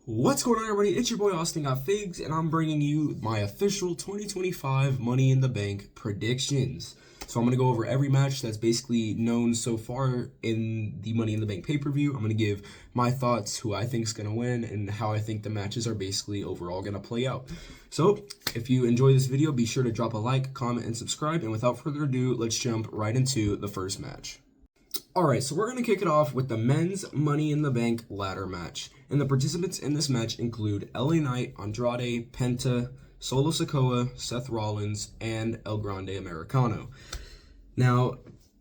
What's going on, everybody? It's your boy Austin Got Figs, and I'm bringing you my official 2025 Money in the Bank predictions. So I'm going to go over every match that's basically known so far in the Money in the Bank pay-per-view. I'm going to give my thoughts, who I think is going to win, and how I think the matches are basically overall going to play out. So if you enjoy this video, be sure to drop a like, comment, and subscribe. And without further ado, let's jump right into the first match. Alright, so we're going to kick it off with the men's Money in the Bank ladder match. And the participants in this match include LA Knight, Andrade, Penta, Solo Sikoa, Seth Rollins, and El Grande Americano. Now,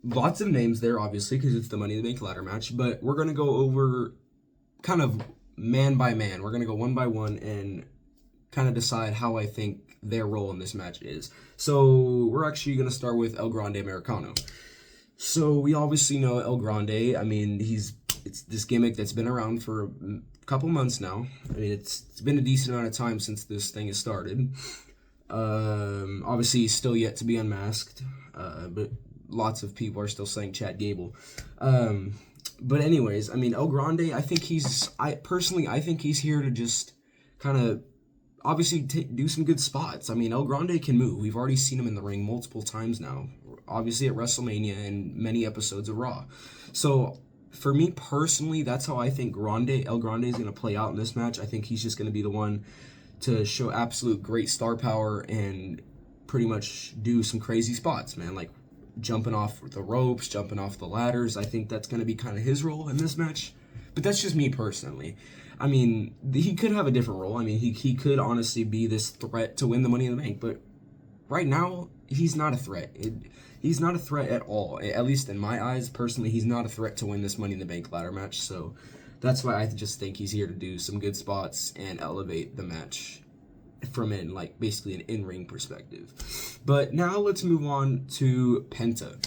lots of names there, obviously, because it's the Money in the Bank ladder match, but we're going to go over kind of man by man. We're going to go one by one and kind of decide how I think their role in this match is. So, we're actually going to start with El Grande Americano. So we obviously know El Grande. I mean, it's this gimmick that's been around for a couple months now. I mean, it's been a decent amount of time since this thing has started. Obviously, he's still yet to be unmasked, but lots of people are still saying Chad Gable. But anyways, I mean, El Grande, I think I think he's here to just kind of obviously do some good spots. I mean, El Grande can move. We've already seen him in the ring multiple times now, obviously at WrestleMania and many episodes of Raw. So for me personally, that's how I think El Grande is going to play out in this match. I think he's just going to be the one to show absolute great star power and pretty much do some crazy spots, man, like jumping off the ropes, jumping off the ladders. I think that's going to be kind of his role in this match. But that's just me personally. I mean, he could have a different role. I mean, he could honestly be this threat to win the Money in the Bank. But right now, he's not a threat. He's not a threat at all. At least in my eyes, personally, he's not a threat to win this Money in the Bank ladder match. So that's why I just think he's here to do some good spots and elevate the match from basically an in-ring perspective. But now let's move on to Penta.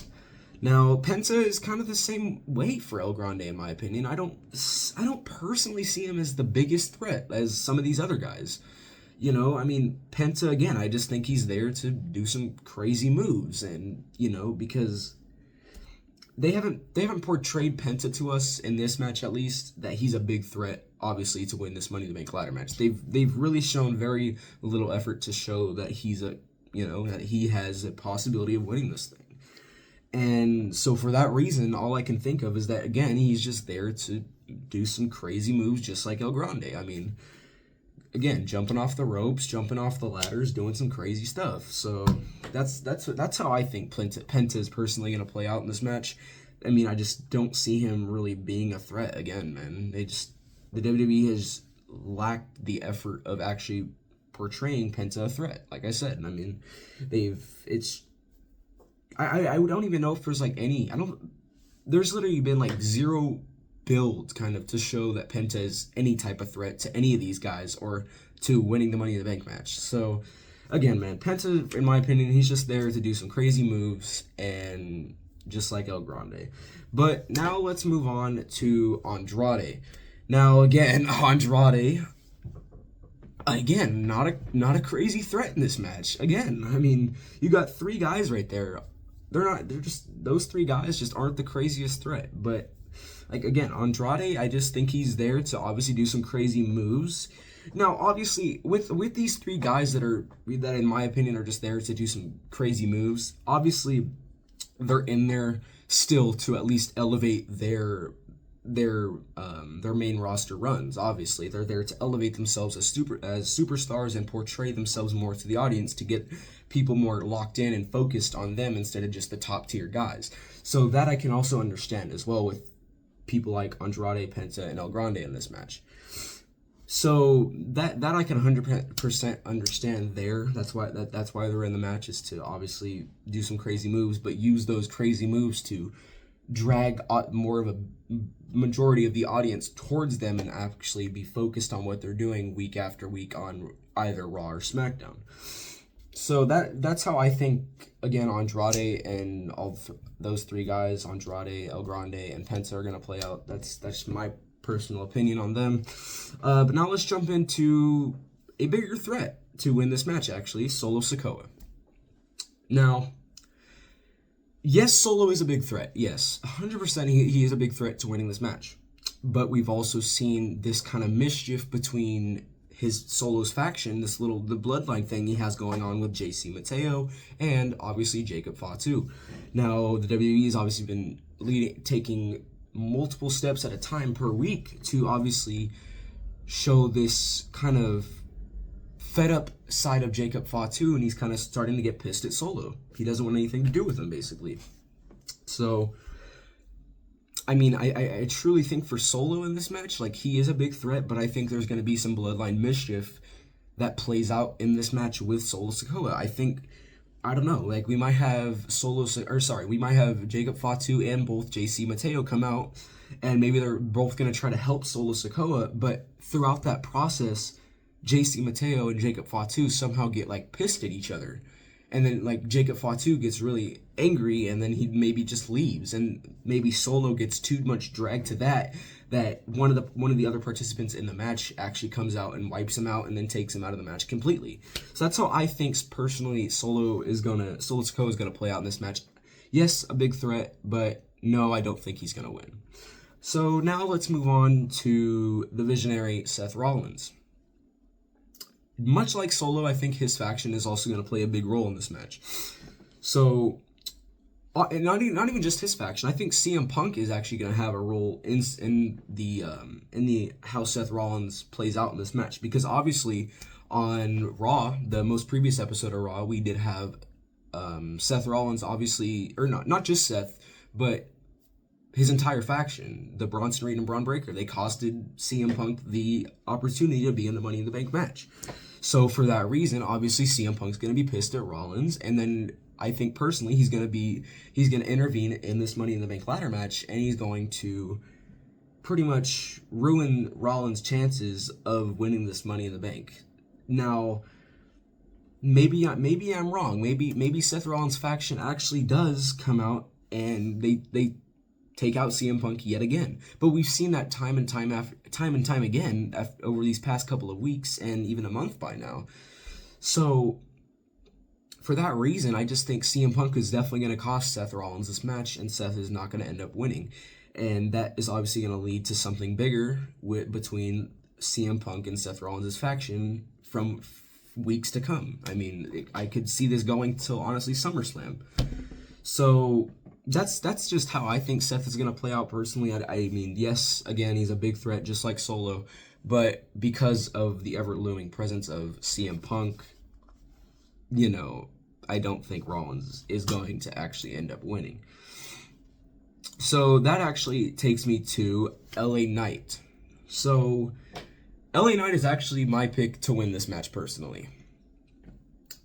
Now, Penta is kind of the same way for El Grande, in my opinion. I don't personally see him as the biggest threat as some of these other guys. You know, I mean, Penta, again, I just think he's there to do some crazy moves. And, you know, because they haven't portrayed Penta to us in this match, at least, that he's a big threat, obviously, to win this Money in the Bank ladder match. They've really shown very little effort to show that that he has a possibility of winning this thing. And so for that reason, all I can think of is that, again, he's just there to do some crazy moves just like El Grande. I mean, again, jumping off the ropes, jumping off the ladders, doing some crazy stuff. So that's how I think Penta is personally going to play out in this match. I mean, I just don't see him really being a threat again, man. The WWE has lacked the effort of actually portraying Penta a threat. Like I said, I mean, I don't even know if there's there's literally been zero build kind of to show that Penta is any type of threat to any of these guys or to winning the Money in the Bank match. So again, man, Penta, in my opinion, he's just there to do some crazy moves and just like El Grande. But now let's move on to Andrade. Now again, Andrade, not a crazy threat in this match. Again, I mean, you got three guys right there. Those three guys just aren't the craziest threat. But, again, Andrade, I just think he's there to obviously do some crazy moves. Now, obviously, with these three guys that in my opinion are just there to do some crazy moves, obviously they're in there still to at least elevate their main roster runs. Obviously, they're there to elevate themselves as superstars and portray themselves more to the audience to get people more locked in and focused on them instead of just the top tier guys. So that I can also understand as well with people like Andrade, Penta, and El Grande in this match. So that I can 100% understand there. That's why they're in the match, is to obviously do some crazy moves, but use those crazy moves to drag more of a majority of the audience towards them and actually be focused on what they're doing week after week on either Raw or SmackDown. So that's how I think, again, Andrade and those three guys, Andrade, El Grande, and Penta, are going to play out. That's my personal opinion on them. But now let's jump into a bigger threat to win this match, actually, Solo Sikoa. Now, yes, Solo is a big threat. Yes, 100% he is a big threat to winning this match. but we've also seen this kind of mischief between his Solo's faction, the bloodline thing he has going on with JC Mateo and obviously Jacob Fatu. Now, the WWE has obviously been taking multiple steps at a time per week to obviously show this kind of fed up side of Jacob Fatu, and he's kind of starting to get pissed at Solo. He doesn't want anything to do with him, basically. So, I mean, I truly think for Solo in this match, like, he is a big threat, but I think there's going to be some bloodline mischief that plays out in this match with Solo Sikoa. I don't know, like, we might have Jacob Fatu and both JC Mateo come out, and maybe they're both going to try to help Solo Sikoa, but throughout that process, JC Mateo and Jacob Fatu somehow get, like, pissed at each other. And then, like, Jacob Fatu gets really angry, and then he maybe just leaves, and maybe Solo gets too much dragged to that one of the other participants in the match actually comes out and wipes him out, and then takes him out of the match completely. So that's how I think personally Solo Sikoa is gonna play out in this match. Yes, a big threat, but no, I don't think he's gonna win. So now let's move on to the visionary Seth Rollins. Much like Solo, I think his faction is also going to play a big role in this match. So, and not even just his faction. I think CM Punk is actually going to have a role in the how Seth Rollins plays out in this match, because obviously on Raw, the most previous episode of Raw, we did have Seth Rollins, obviously, or not just Seth, but his entire faction, the Bronson Reed and Braun Breaker. They costed CM Punk the opportunity to be in the Money in the Bank match. So for that reason, obviously CM Punk's going to be pissed at Rollins, and then I think personally he's going to intervene in this Money in the Bank ladder match, and he's going to pretty much ruin Rollins' chances of winning this Money in the Bank. Now, maybe I'm wrong. Maybe Seth Rollins' faction actually does come out and they take out CM Punk yet again. But we've seen that time and time again over these past couple of weeks and even a month by now. So for that reason, I just think CM Punk is definitely going to cost Seth Rollins this match, and Seth is not going to end up winning. And that is obviously going to lead to something bigger between CM Punk and Seth Rollins' faction from weeks to come. I mean, I could see this going till, honestly, SummerSlam. So that's just how I think Seth is going to play out personally. I mean, yes, again, he's a big threat just like Solo, but because of the ever-looming presence of CM Punk, you know, I don't think Rollins is going to actually end up winning. So that actually takes me to LA Knight. So LA Knight is actually my pick to win this match personally.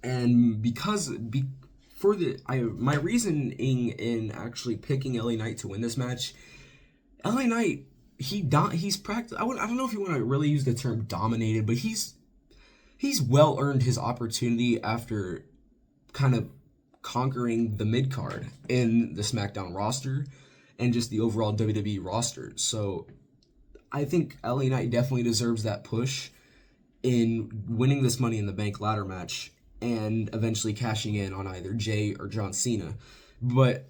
And my reasoning in actually picking LA Knight to win this match, LA Knight, he's practiced. I don't know if you want to really use the term dominated, but he's well earned his opportunity after kind of conquering the mid card in the SmackDown roster and just the overall WWE roster. So I think LA Knight definitely deserves that push in winning this Money in the Bank ladder match and eventually cashing in on either Jay or John Cena. But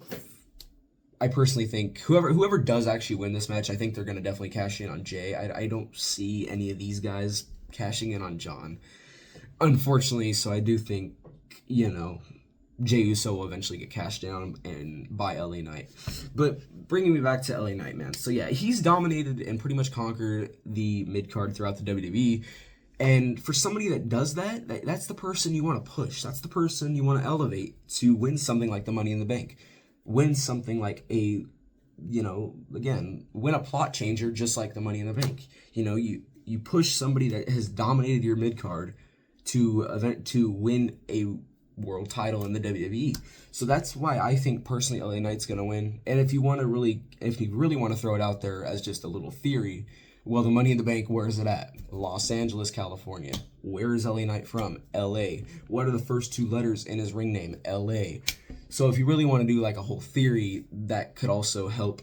I personally think whoever does actually win this match, I think they're going to definitely cash in on Jay. I don't see any of these guys cashing in on John, unfortunately. So I do think, you know, Jey Uso will eventually get cashed in on and by LA Knight. But bringing me back to LA Knight, man. So yeah, he's dominated and pretty much conquered the mid-card throughout the WWE. And for somebody that does that's the person you want to push. That's the person you want to elevate to win something like the Money in the Bank. Win something like win a plot changer just like the Money in the Bank. You know, you push somebody that has dominated your mid-card to win a world title in the WWE. So that's why I think personally LA Knight's going to win. And if you really want to throw it out there as just a little theory, well, the Money in the Bank, where is it at? Los Angeles, California. Where is LA Knight from? LA. What are the first two letters in his ring name? LA. So if you really want to do like a whole theory, that could also help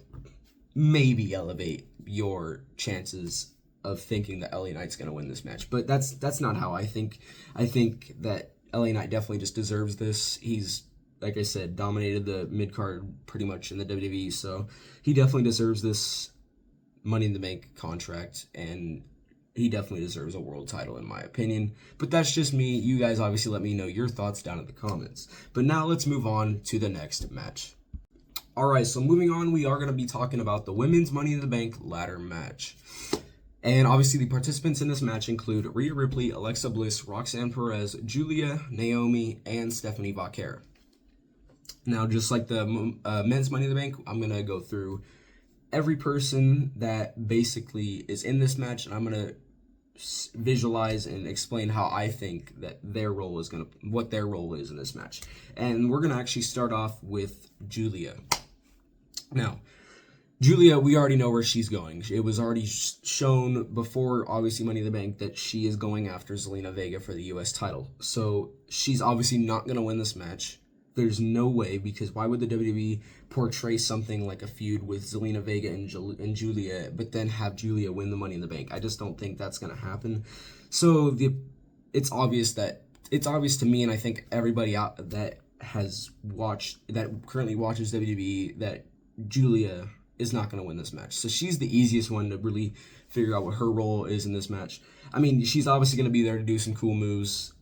maybe elevate your chances of thinking that LA Knight's going to win this match. But that's not how I think. I think that LA Knight definitely just deserves this. He's, like I said, dominated the mid-card pretty much in the WWE, so he definitely deserves this Money in the Bank contract, and he definitely deserves a world title in my opinion. But that's just me. You guys obviously let me know your thoughts down in the comments. But now let's move on to the next match. Alright, so moving on, we are going to be talking about the Women's Money in the Bank ladder match. And obviously the participants in this match include Rhea Ripley, Alexa Bliss, Roxanne Perez, Julia, Naomi, and Stephanie Vaquer. Now, just like the men's Money in the Bank, I'm going to go through every person that basically is in this match, and I'm going to visualize and explain how I think that what their role is in this match. And we're going to actually start off with Julia. Now, Julia, we already know where she's going. It was already shown before, obviously, Money in the Bank that she is going after Zelina Vega for the U.S. title. So she's obviously not going to win this match. There's no way, because why would the WWE portray something like a feud with Zelina Vega and Julia, but then have Julia win the Money in the Bank? I just don't think that's going to happen. So it's obvious to me, and I think everybody out that currently watches WWE, that Julia is not going to win this match. So she's the easiest one to really figure out what her role is in this match. I mean, she's obviously going to be there to do some cool moves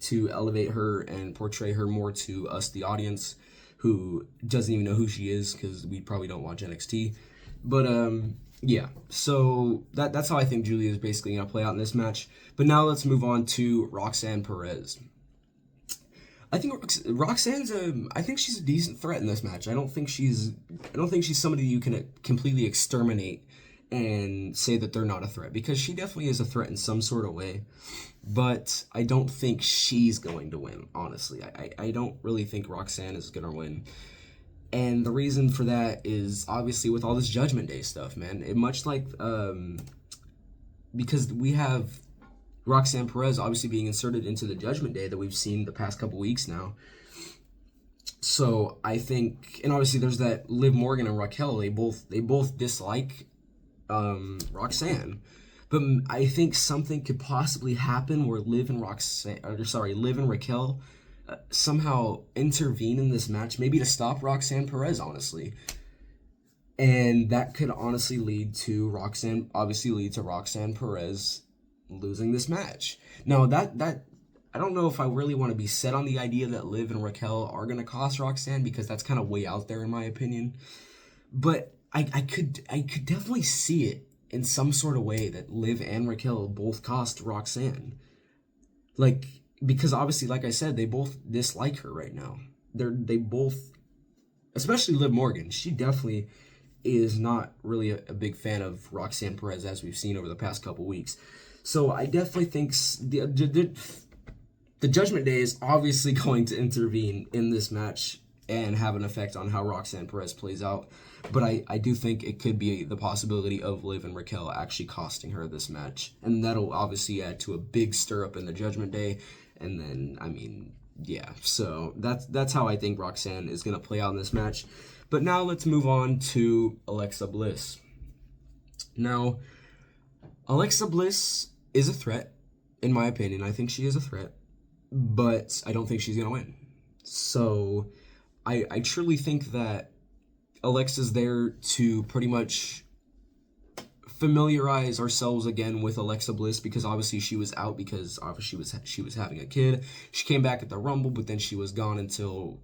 to elevate her and portray her more to us, the audience, who doesn't even know who she is because we probably don't watch NXT. But yeah, so that's how I think Julia is basically going to play out in this match. But now let's move on to Roxanne Perez. I think Roxanne's I think she's a decent threat in this match. I don't think she's somebody you can completely exterminate and say that they're not a threat, because she definitely is a threat in some sort of way. But I don't think she's going to win, honestly. I don't really think Roxanne is going to win. And the reason for that is obviously with all this Judgment Day stuff, man. Much like, because we have Roxanne Perez obviously being inserted into the Judgment Day that we've seen the past couple weeks now. So I think, and obviously there's that Liv Morgan and Raquel, they both dislike Roxanne. But I think something could possibly happen where Liv and Raquel somehow intervene in this match, maybe to stop Roxanne Perez, honestly. And that could honestly lead to Roxanne Perez losing this match. Now, that I don't know if I really want to be set on the idea that Liv and Raquel are going to cost Roxanne, because that's kind of way out there in my opinion. But I could definitely see it in some sort of way that Liv and Raquel both cost Roxanne. Like, because obviously, like I said, they both dislike her right now. They both, especially Liv Morgan, she definitely is not really a big fan of Roxanne Perez, as we've seen over the past couple weeks. So I definitely think the Judgment Day is obviously going to intervene in this match and have an effect on how Roxanne Perez plays out. But I do think it could be the possibility of Liv and Raquel actually costing her this match. And that'll obviously add to a big stir-up in the Judgment Day. And then, I mean, yeah. So that's how I think Roxanne is going to play out in this match. But now let's move on to Alexa Bliss. Now, Alexa Bliss is a threat, in my opinion. I think she is a threat. But I don't think she's going to win. So I truly think that Alexa's there to pretty much familiarize ourselves again with Alexa Bliss, because obviously she was out because obviously she was having a kid. She came back at the Rumble, but then she was gone until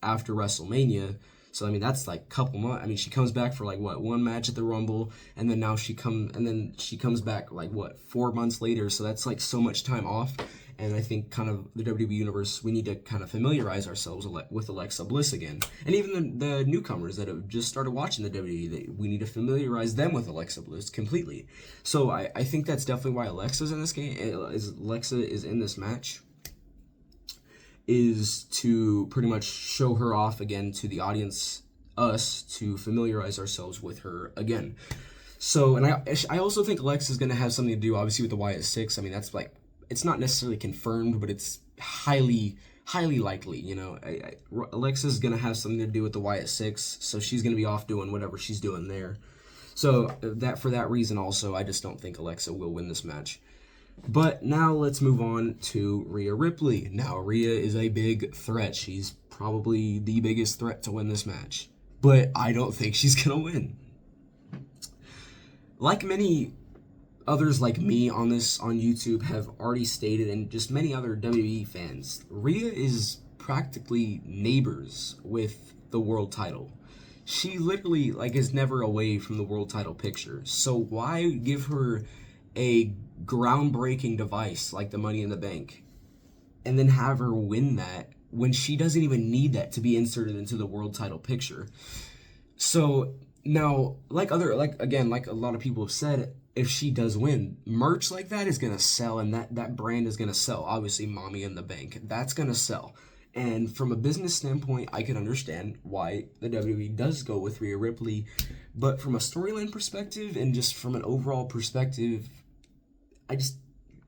after WrestleMania. So I mean, that's like a couple months. I mean, she comes back for like one match at the Rumble, and then she comes back like 4 months later. So that's like so much time off. And I think kind of the WWE Universe, we need to kind of familiarize ourselves with Alexa Bliss again. And even the newcomers that have just started watching the WWE, we need to familiarize them with Alexa Bliss completely. So I think that's definitely why Alexa's in this game. Alexa is in this match, is to pretty much show her off again to the audience, us, to familiarize ourselves with her again. So, and I also think Alexa's going to have something to do, obviously, with the Wyatt Six. I mean, that's like, it's not necessarily confirmed, but it's highly likely, you know. Alexa's going to have something to do with the Wyatt Six, so she's going to be off doing whatever she's doing there. So for that reason also, I just don't think Alexa will win this match. But now let's move on to Rhea Ripley. Now, Rhea is a big threat. She's probably the biggest threat to win this match. But I don't think she's going to win. like many others like me on YouTube have already stated, and just many other WWE fans, Rhea is practically neighbors with the world title. She literally like is never away from the world title picture. So why give her a groundbreaking device like the Money in the Bank and then have her win that when she doesn't even need that to be inserted into the world title picture? So now, like a lot of people have said, if she does win, merch like that is gonna sell, and that brand is gonna sell. Obviously, Mommy in the Bank, that's gonna sell. And from a business standpoint, I can understand why the WWE does go with Rhea Ripley, but from a storyline perspective and just from an overall perspective,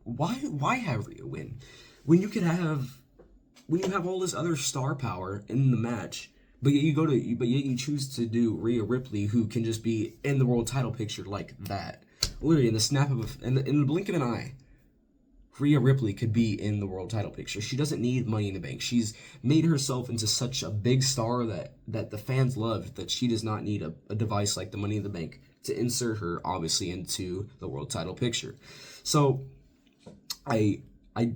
why have Rhea win when you have all this other star power in the match? But yet you choose to do Rhea Ripley, who can just be in the world title picture like that. Literally in the snap of in the blink of an eye, Rhea Ripley could be in the world title picture. She doesn't need Money in the Bank. She's made herself into such a big star that the fans love, that she does not need a device like the Money in the Bank to insert her, obviously, into the world title picture. So, I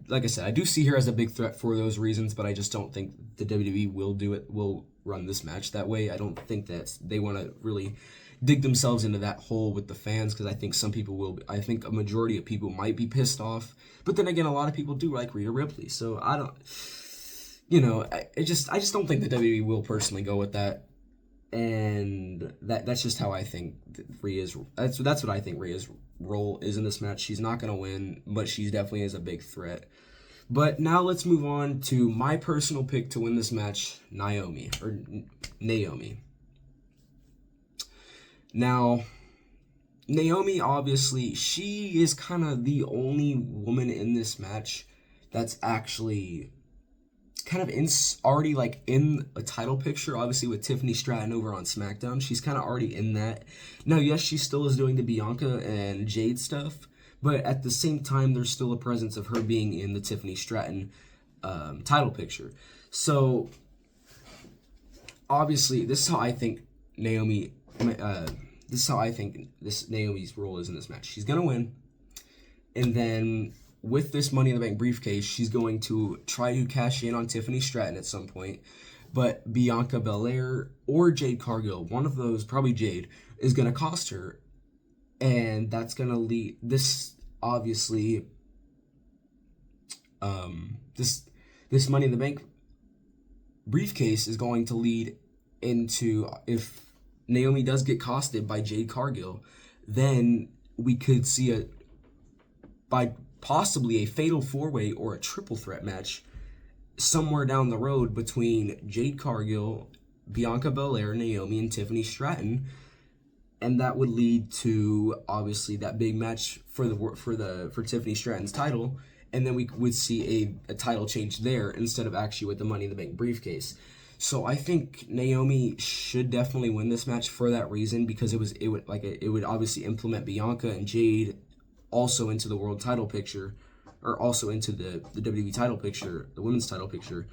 like I said, I do see her as a big threat for those reasons, but I just don't think the WWE will run this match that way. I don't think that they want to really dig themselves into that hole with the fans, because I think some people will. I think a majority of people might be pissed off, but then again, a lot of people do like Rhea Ripley. So I don't, I just don't think the WWE will personally go with that, and that's just how I think Rhea's. That's what I think Rhea's role is in this match. She's not gonna win, but she definitely is a big threat. But now let's move on to my personal pick to win this match, Naomi. Now, Naomi, obviously, she is kind of the only woman in this match that's actually kind of already like in a title picture. Obviously, with Tiffany Stratton over on SmackDown, she's kind of already in that. Now, yes, she still is doing the Bianca and Jade stuff, but at the same time, there's still a presence of her being in the Tiffany Stratton title picture. So, obviously, this is how I think Naomi's role is in this match. She's gonna win, and then with this Money in the Bank briefcase, she's going to try to cash in on Tiffany Stratton at some point. But Bianca Belair or Jade Cargill, one of those, probably Jade, is gonna cost her, and that's gonna lead this obviously. This Money in the Bank briefcase is going to lead into, if Naomi does get costed by Jade Cargill, then we could see possibly a fatal four-way or a triple threat match somewhere down the road between Jade Cargill, Bianca Belair, Naomi, and Tiffany Stratton, and that would lead to obviously that big match for Tiffany Stratton's title, and then we would see a title change there instead of actually with the Money in the Bank briefcase. So I think Naomi should definitely win this match for that reason, because it would obviously implement Bianca and Jade also into the world title picture, or also into the WWE title picture, the women's title picture.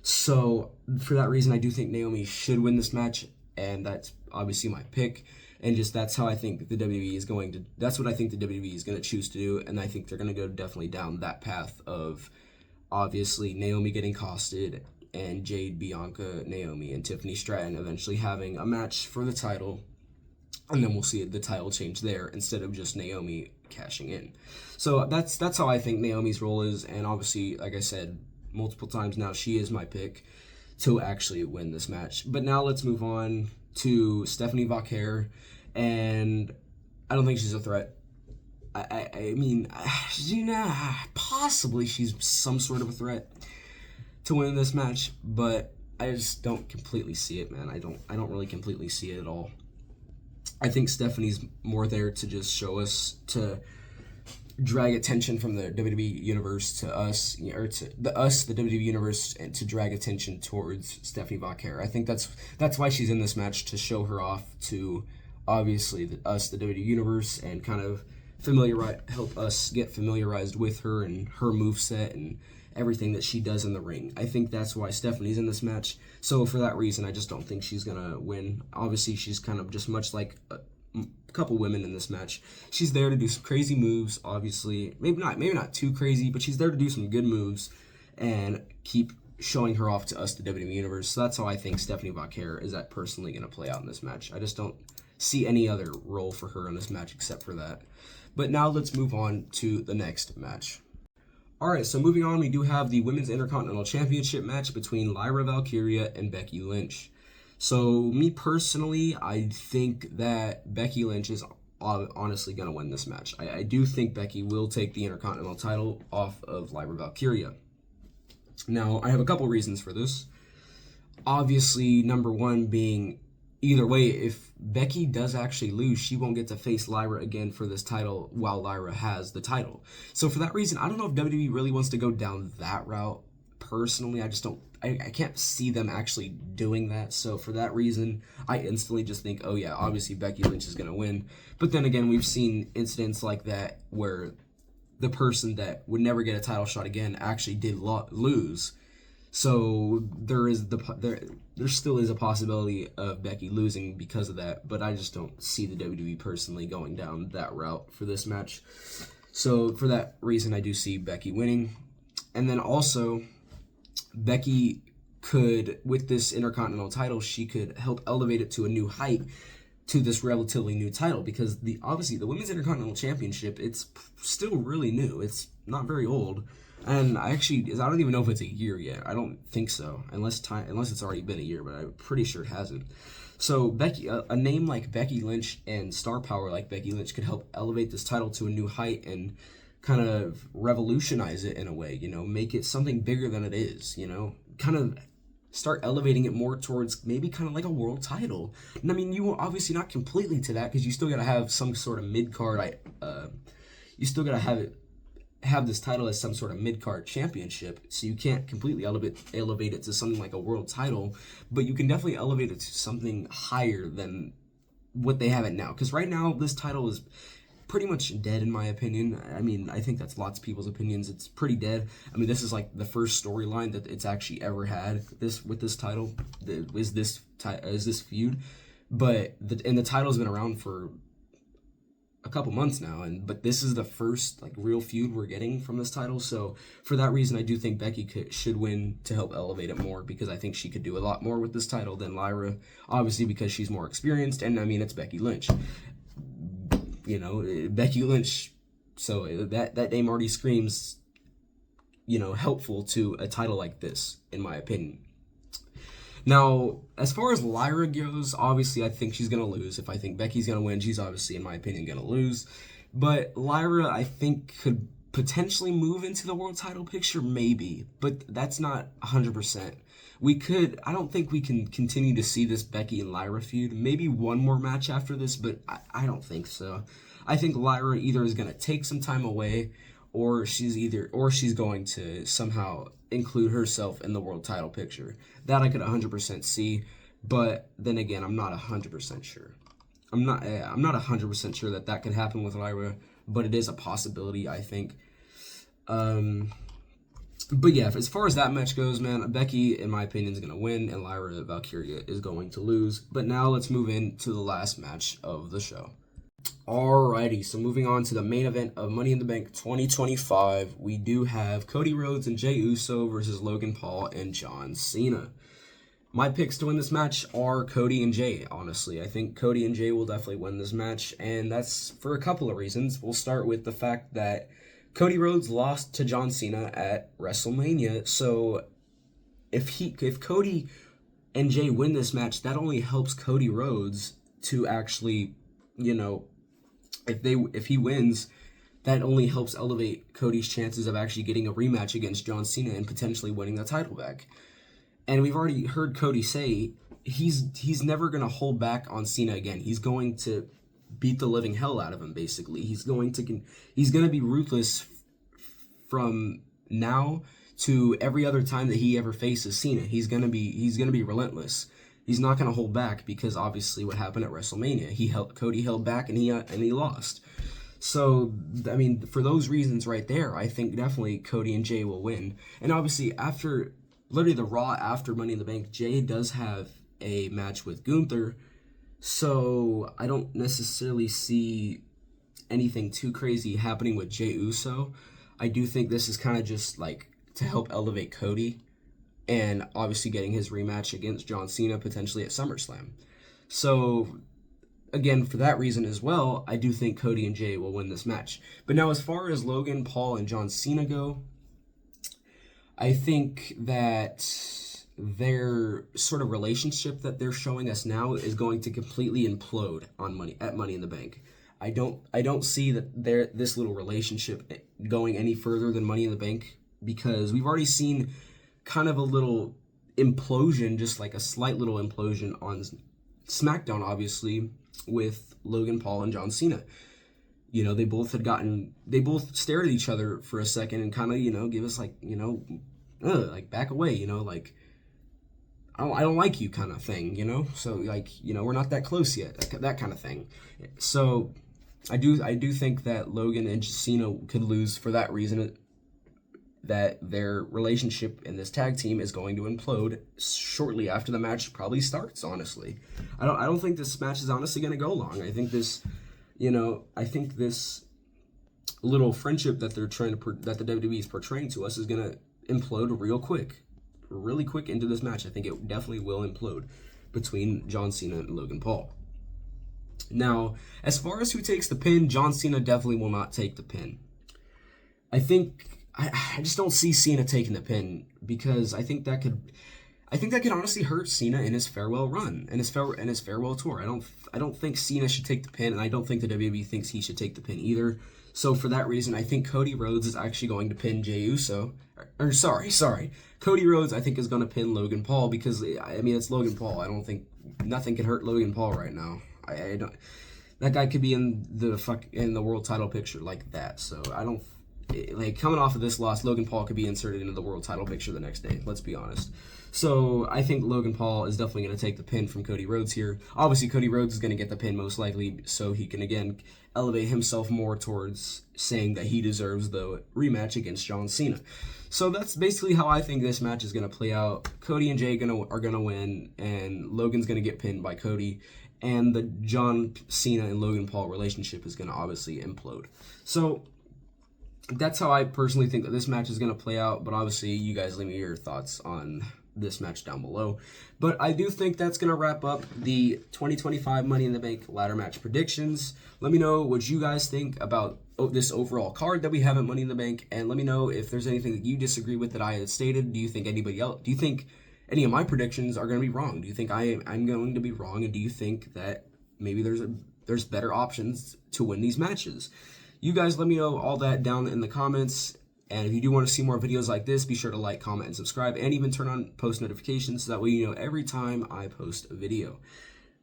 So for that reason, I do think Naomi should win this match, and that's obviously my pick. And just that's how I think the WWE is going to. That's what I think the WWE is going to choose to do, and I think they're going to go definitely down that path of obviously Naomi getting costed, and Jade, Bianca, Naomi, and Tiffany Stratton eventually having a match for the title, and then we'll see the title change there instead of just Naomi cashing in. So that's how I think Naomi's role is, and obviously, like I said multiple times now, she is my pick to actually win this match. But now let's move on to Stephanie Vaquer, and I don't think she's a threat. I mean, possibly she's some sort of a threat to win this match, but I just don't completely see it, man. I don't really completely see it at all. I think Stephanie's more there to just show us, to drag attention from the WWE universe to us, or to the WWE universe, and to drag attention towards Stephanie Vaquer. I think that's why she's in this match, to show her off to obviously the WWE universe, and kind of help us get familiarized with her and her moveset and everything that she does in the ring. I think that's why Stephanie's in this match. So for that reason, I just don't think she's gonna win. Obviously, she's kind of just much like couple women in this match. She's there to do some crazy moves, obviously. Maybe not too crazy, but she's there to do some good moves and keep showing her off to us, the WWE Universe. So that's how I think Stephanie Vaquer is personally going to play out in this match. I just don't see any other role for her in this match except for that. But now let's move on to the next match. Alright, so moving on, we do have the Women's Intercontinental Championship match between Lyra Valkyria and Becky Lynch. So, me personally, I think that Becky Lynch is honestly going to win this match. I do think Becky will take the Intercontinental title off of Lyra Valkyria. Now, I have a couple reasons for this. Obviously, number one being, either way, if Becky does actually lose, she won't get to face Lyra again for this title while Lyra has the title. So for that reason, I don't know if WWE really wants to go down that route. Personally, I just don't, I can't see them actually doing that. So for that reason, I instantly just think, oh yeah, obviously Becky Lynch is going to win. But then again, we've seen incidents like that where the person that would never get a title shot again actually did lose. So there still is a possibility of Becky losing because of that, but I just don't see the WWE personally going down that route for this match. So for that reason, I do see Becky winning. And then also, Becky could, with this Intercontinental title, she could help elevate it to a new height to this relatively new title, because obviously the Women's Intercontinental Championship, it's still really new. It's not very old. And I don't even know if it's a year yet. I don't think so, unless it's already been a year, but I'm pretty sure it hasn't. So Becky, a name like Becky Lynch and star power like Becky Lynch could help elevate this title to a new height and kind of revolutionize it in a way, make it something bigger than it is, kind of start elevating it more towards maybe kind of like a world title. And I mean, you will obviously not completely to that, because you still got to have some sort of mid-card, you still got to have this title as some sort of mid-card championship, so you can't completely elevate it to something like a world title, but you can definitely elevate it to something higher than what they have it now, because right now this title is pretty much dead in my opinion. I mean, I think that's lots of people's opinions. It's pretty dead. I mean, this is like the first storyline that it's actually ever had with this title, is this feud, but the title's been around for a couple months now, but this is the first like real feud we're getting from this title. So for that reason, I do think Becky should win to help elevate it more, because I think she could do a lot more with this title than Lyra, obviously because she's more experienced, and I mean, it's Becky Lynch, Becky Lynch, so that name already screams helpful to a title like this, in my opinion. Now, as far as Lyra goes, obviously I think she's going to lose. If I think Becky's going to win, she's obviously, in my opinion, going to lose. But Lyra, I think, could potentially move into the world title picture, maybe. But that's not 100%. I don't think we can continue to see this Becky and Lyra feud. Maybe one more match after this, but I don't think so. I think Lyra either is going to take some time away, or she's going to somehow include herself in the world title picture. That I could 100% see, but then again, I'm not 100% sure. I'm not 100% sure that could happen with Lyra, but it is a possibility, I think. But yeah, as far as that match goes, man, Becky, in my opinion, is going to win, and Lyra Valkyria is going to lose. But now let's move into the last match of the show. Alrighty, so moving on to the main event of Money in the Bank 2025, we do have Cody Rhodes and Jey Uso versus Logan Paul and John Cena. My picks to win this match are Cody and Jey, honestly. I think Cody and Jey will definitely win this match, and that's for a couple of reasons. We'll start with the fact that Cody Rhodes lost to John Cena at WrestleMania, so if Cody and Jey win this match, that only helps Cody Rhodes to actually, if he wins, that only helps elevate Cody's chances of actually getting a rematch against John Cena and potentially winning the title back. And we've already heard Cody say he's never going to hold back on Cena again. He's going to beat the living hell out of him, basically. He's going to be ruthless from now to every other time that he ever faces Cena. He's going to be relentless. He's not going to hold back, because obviously what happened at WrestleMania, Cody held back and he lost. So, I mean, for those reasons right there, I think definitely Cody and Jey will win. And obviously literally the Raw after Money in the Bank, Jey does have a match with Gunther, So I don't necessarily see anything too crazy happening with Jey Uso. I do think this is kind of just like to help elevate Cody and obviously getting his rematch against John Cena potentially at SummerSlam. So again, for that reason as well, I do think Cody and Jey will win this match. But now as far as Logan Paul and John Cena go, I think that their sort of relationship that they're showing us now is going to completely implode on Money in the Bank. I don't see that this little relationship going any further than Money in the Bank, because we've already seen kind of a little implosion, just like a slight little implosion on SmackDown, obviously, with Logan Paul and John Cena. You know, they both stared at each other for a second and kind of, you know, give us like, you know, like back away, you know, like, I don't like you kind of thing, you know? So, like, you know, we're not that close yet, that kind of thing. So, I do think that Logan and Cena could lose for that reason, that their relationship in this tag team is going to implode shortly after the match probably starts, honestly. I don't think this match is honestly going to go long. I think this, you know, this little friendship that that the WWE is portraying to us is going to implode really quick into this match. I think it definitely will implode between John Cena and Logan Paul. Now, as far as who takes the pin, John Cena definitely will not take the pin. I just don't see Cena taking the pin, because I think that could honestly hurt Cena in his farewell run and his farewell tour. I don't think Cena should take the pin, and I don't think the WWE thinks he should take the pin either. So for that reason, I think Cody Rhodes is actually going to pin Jey Uso. Sorry. Cody Rhodes, I think, is going to pin Logan Paul, because, I mean, it's Logan Paul. I don't think nothing can hurt Logan Paul right now. I don't. That guy could be in the world title picture like that. So I don't. Like, coming off of this loss, Logan Paul could be inserted into the world title picture the next day. Let's be honest. So I think Logan Paul is definitely going to take the pin from Cody Rhodes here. Obviously, Cody Rhodes is going to get the pin most likely, so he can again elevate himself more towards saying that he deserves the rematch against John Cena. So that's basically how I think this match is going to play out. Cody and Jey are going to win, and Logan's going to get pinned by Cody, and the John Cena and Logan Paul relationship is going to obviously implode. So that's how I personally think that this match is going to play out, but obviously you guys leave me your thoughts on this match down below. But I do think that's going to wrap up the 2025 Money in the Bank ladder match predictions. Let me know what you guys think about this overall card that we have at Money in the Bank, and let me know if there's anything that you disagree with that I had stated. Do you think any of my predictions are going to be wrong? Do you think I'm going to be wrong, and do you think that maybe there's better options to win these matches? You guys let me know all that down in the comments. And if you do want to see more videos like this, be sure to like, comment, and subscribe, and even turn on post notifications so that way you know every time I post a video.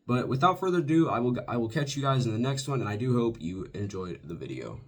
But without further ado, I will catch you guys in the next one, and I do hope you enjoyed the video.